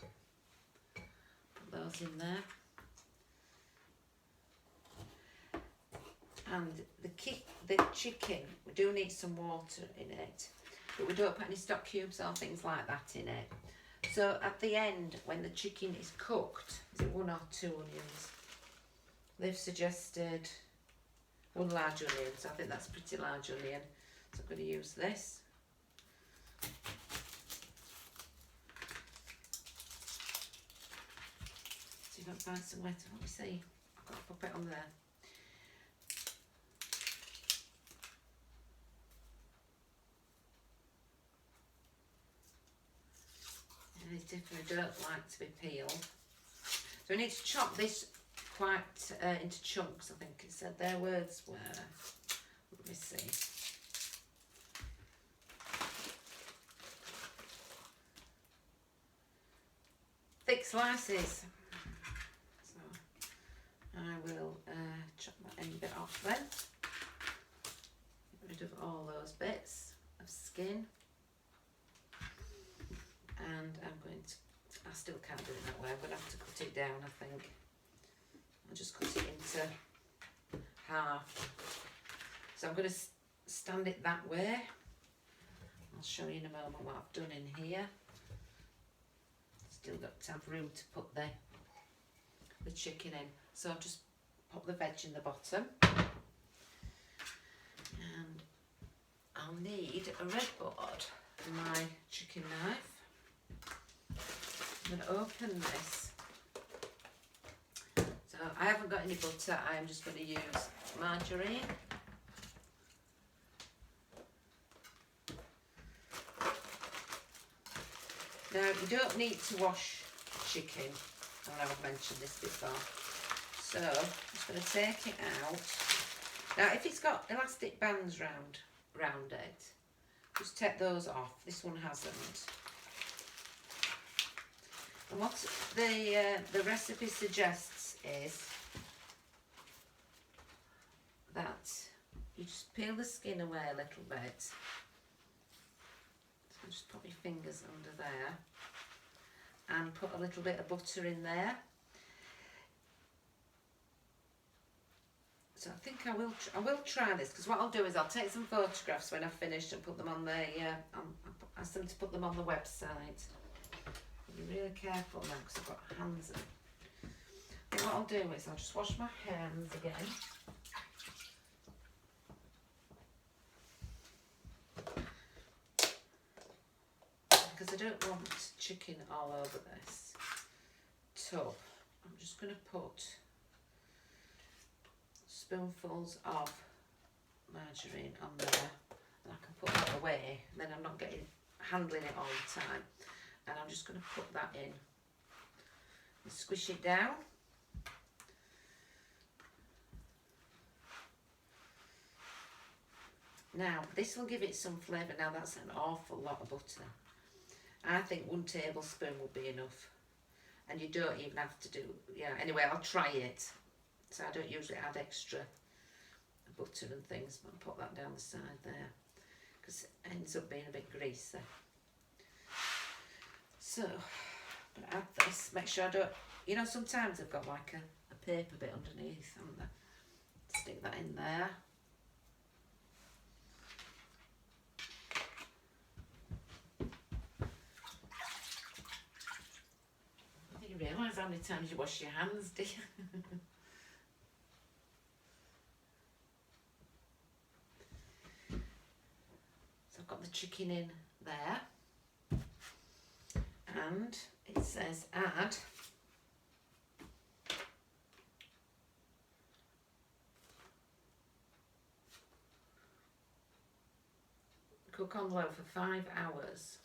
Put those in there. And the chicken, we do need some water in it. But we don't put any stock cubes or things like that in it. So at the end, when the chicken is cooked, is it 1 or 2 onions? They've suggested 1 large onion, so I think that's a pretty large onion. So I'm going to use this. See if I can find somewhere to, let me see. I've got to pop it on there. They definitely don't like to be peeled. So we need to chop this quite into chunks, I think it said their words were. Let me see. Thick slices. So I will chop that end bit off then. Get rid of all those bits of skin. And I'm going to, I still can't do it that way, I'm going to have to cut it down, I think. I'll just cut it into half. So I'm going to stand it that way. I'll show you in a moment what I've done in here. Still got to have room to put the chicken in. So I'll just pop the veg in the bottom. And I'll need a red board and my chicken knife. I'm going to open this. So I haven't got any butter, I am just going to use margarine. Now you don't need to wash chicken, I know I've mentioned this before. So I'm just going to take it out. Now if it's got elastic bands round it, just take those off. This one hasn't. And what the recipe suggests is that you just peel the skin away a little bit. So just put your fingers under there and put a little bit of butter in there. So I think I will try this, because what I'll do is I'll take some photographs when I've finished and put them on the ask them to put them on the website. Be really careful now because I've got hands. And what I'll do is I'll just wash my hands again. Because I don't want chicken all over this tub. I'm just going to put spoonfuls of margarine on there, and I can put that away, and then I'm not handling it all the time. And I'm just going to put that in and squish it down. Now this will give it some flavour. Now that's an awful lot of butter. I think 1 tablespoon will be enough, and you don't even have to do, anyway, I'll try it. So I don't usually add extra butter and things, but I'll put that down the side there because it ends up being a bit greasy. So I'm going to add this, make sure I don't, sometimes I've got like a paper bit underneath, haven't I? Stick that in there. I think you realise how many times you wash your hands, do you? So I've got the chicken in there. And it says add cook on low for 5 hours.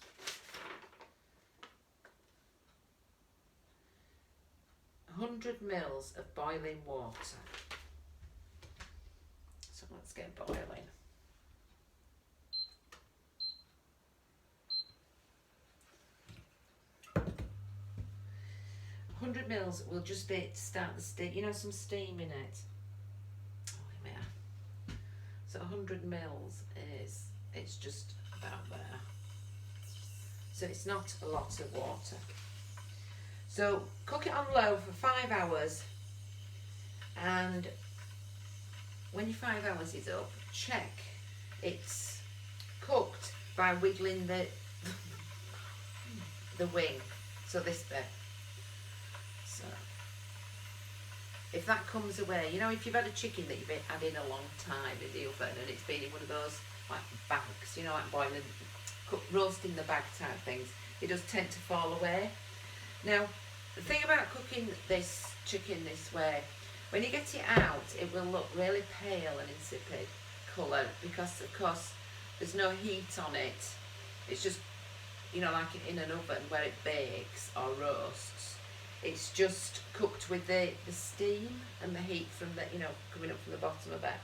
100 mils of boiling water. So let's get boiling. 100 mils will just be to start the steam, some steam in it. Oh, yeah. So 100 mils it's just about there. So it's not a lot of water. So cook it on low for 5 hours, and when your 5 hours is up, check it's cooked by wiggling the wing. So this bit. So if that comes away, if you've had a chicken that you've had in a long time in the oven and it's been in one of those like bags, like boiling, roasting the bag type things, it does tend to fall away. Now, the thing about cooking this chicken this way, when you get it out, it will look really pale and insipid colour because, of course, there's no heat on it. It's just, like in an oven where it bakes or roasts. It's just cooked with the steam and the heat from the, coming up from the bottom of it.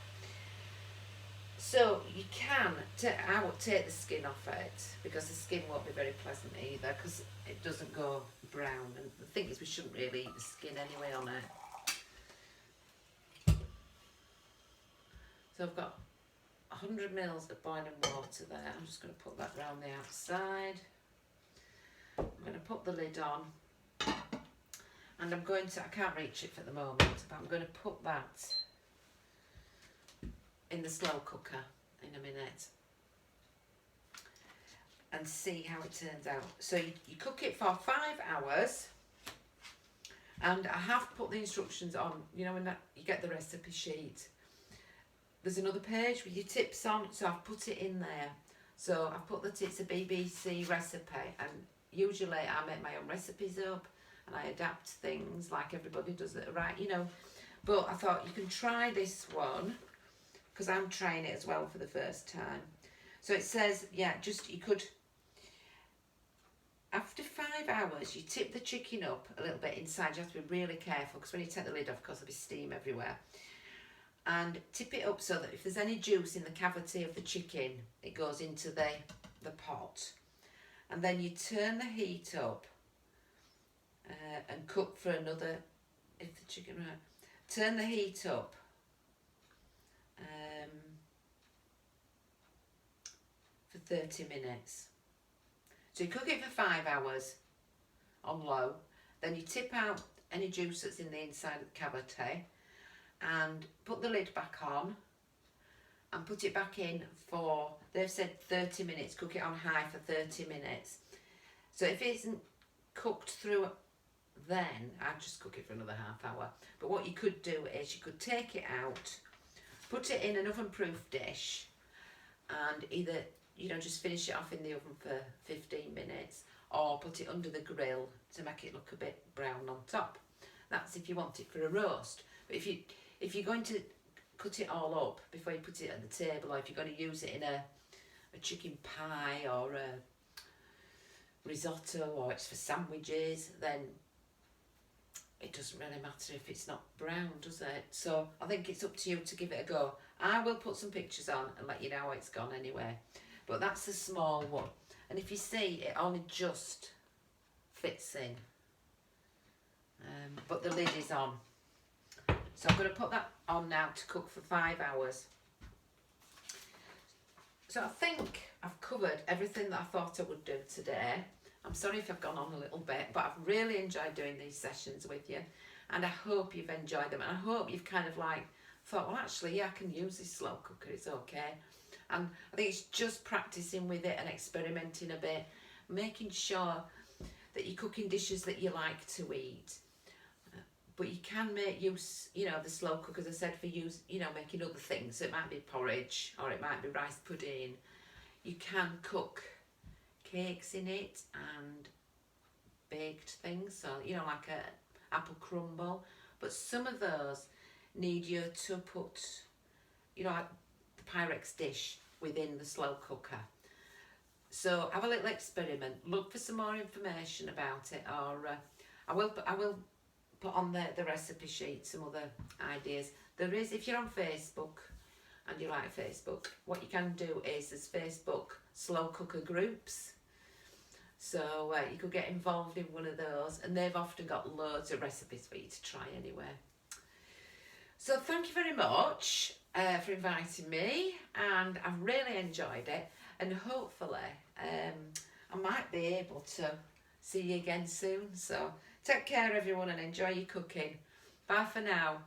So you can, I would take the skin off it because the skin won't be very pleasant either because it doesn't go brown. And the thing is, we shouldn't really eat the skin anyway on it. So I've got 100 mils of boiling water there. I'm just going to put that round the outside. I'm going to put the lid on. And I'm going to, I can't reach it for the moment, but I'm going to put that in the slow cooker in a minute and see how it turns out. So you cook it for 5 hours, and I have put the instructions on, when you get the recipe sheet. There's another page with your tips on, so I've put it in there. So I've put that it's a BBC recipe, and usually I make my own recipes up and I adapt things like everybody does it, right? But I thought you can try this one because I'm trying it as well for the first time. So it says, you could, after 5 hours, you tip the chicken up a little bit inside. You have to be really careful because when you take the lid off, of course, there'll be steam everywhere. And tip it up so that if there's any juice in the cavity of the chicken, it goes into the pot. And then you turn the heat up and cook for another, turn the heat up for 30 minutes. So you cook it for 5 hours on low, then you tip out any juice that's in the inside of the cavity, and put the lid back on and put it back in for, they've said 30 minutes, cook it on high for 30 minutes. So if it isn't cooked through then, I'd just cook it for another half hour. But what you could do is you could take it out, put it in an oven-proof dish, and either, you know, just finish it off in the oven for 15 minutes, or put it under the grill to make it look a bit brown on top. That's if you want it for a roast. But if you're going to cut it all up before you put it at the table, or if you're going to use it in a chicken pie or a risotto, or it's for sandwiches, then it doesn't really matter if it's not brown, does it? So I think it's up to you to give it a go. I will put some pictures on and let you know how it's gone anyway. But that's the small one. And if you see, it only just fits in. But the lid is on. So I'm going to put that on now to cook for 5 hours. So I think I've covered everything that I thought I would do today. I'm sorry if I've gone on a little bit, but I've really enjoyed doing these sessions with you, and I hope you've enjoyed them, and I hope you've kind of like thought, well, actually, yeah, I can use this slow cooker, it's okay. And I think it's just practicing with it and experimenting a bit, making sure that you're cooking dishes that you like to eat. But you can make use, you know, the slow cooker, as I said, for use, you know, making other things. So it might be porridge, or it might be rice pudding. You can cook cakes in it and baked things, so you know, like a apple crumble. But some of those need you to put, you know, like the Pyrex dish within the slow cooker. So have a little experiment. Look for some more information about it, or I will put on the recipe sheet some other ideas. There is, if you're on Facebook and you like Facebook, what you can do is there's Facebook slow cooker groups. So you could get involved in one of those, and they've often got loads of recipes for you to try anyway. So thank you very much for inviting me, and I've really enjoyed it, and hopefully I might be able to see you again soon. So take care everyone, and enjoy your cooking. Bye for now.